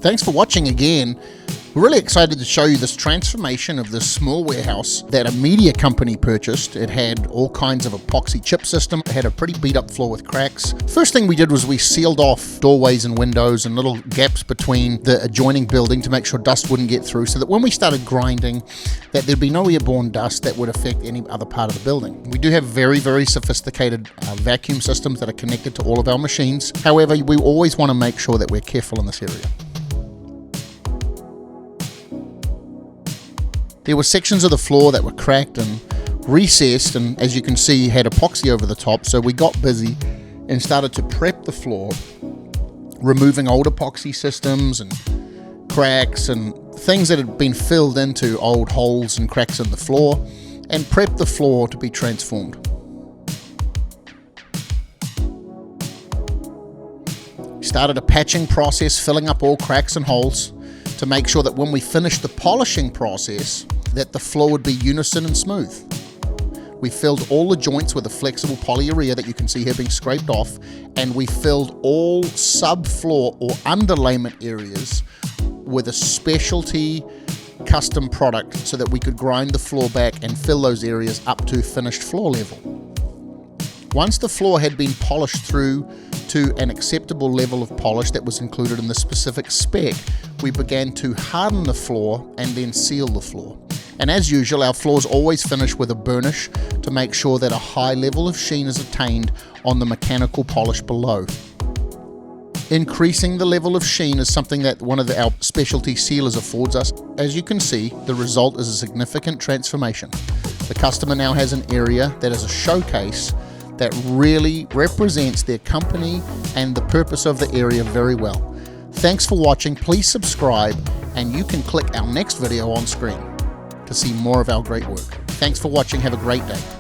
Thanks for watching again. We're really excited to show you this transformation of this small warehouse that a media company purchased. It had all kinds of epoxy chip system. It had a pretty beat up floor with cracks. First thing we did was we sealed off doorways and windows and little gaps between the adjoining building to make sure dust wouldn't get through, so that when we started grinding, that there'd be no airborne dust that would affect any other part of the building. We do have very, very sophisticated vacuum systems that are connected to all of our machines. However, we always want to make sure that we're careful in this area. There were sections of the floor that were cracked and recessed, and as you can see, had epoxy over the top, so we got busy and started to prep the floor, removing old epoxy systems and cracks and things that had been filled into old holes and cracks in the floor, and prep the floor to be transformed. We started a patching process, filling up all cracks and holes to make sure that when we finished the polishing process, that the floor would be unison and smooth. We filled all the joints with a flexible polyurea that you can see here being scraped off, and we filled all subfloor or underlayment areas with a specialty custom product so that we could grind the floor back and fill those areas up to finished floor level. Once the floor had been polished through to an acceptable level of polish that was included in the specific spec, we began to harden the floor and then seal the floor. And as usual, our floors always finish with a burnish to make sure that a high level of sheen is attained on the mechanical polish below. Increasing the level of sheen is something that one of our specialty sealers affords us. As you can see, the result is a significant transformation. The customer now has an area that is a showcase that really represents their company and the purpose of the area very well. Thanks for watching. Please subscribe, and you can click our next video on screen to see more of our great work. Thanks for watching. Have a great day.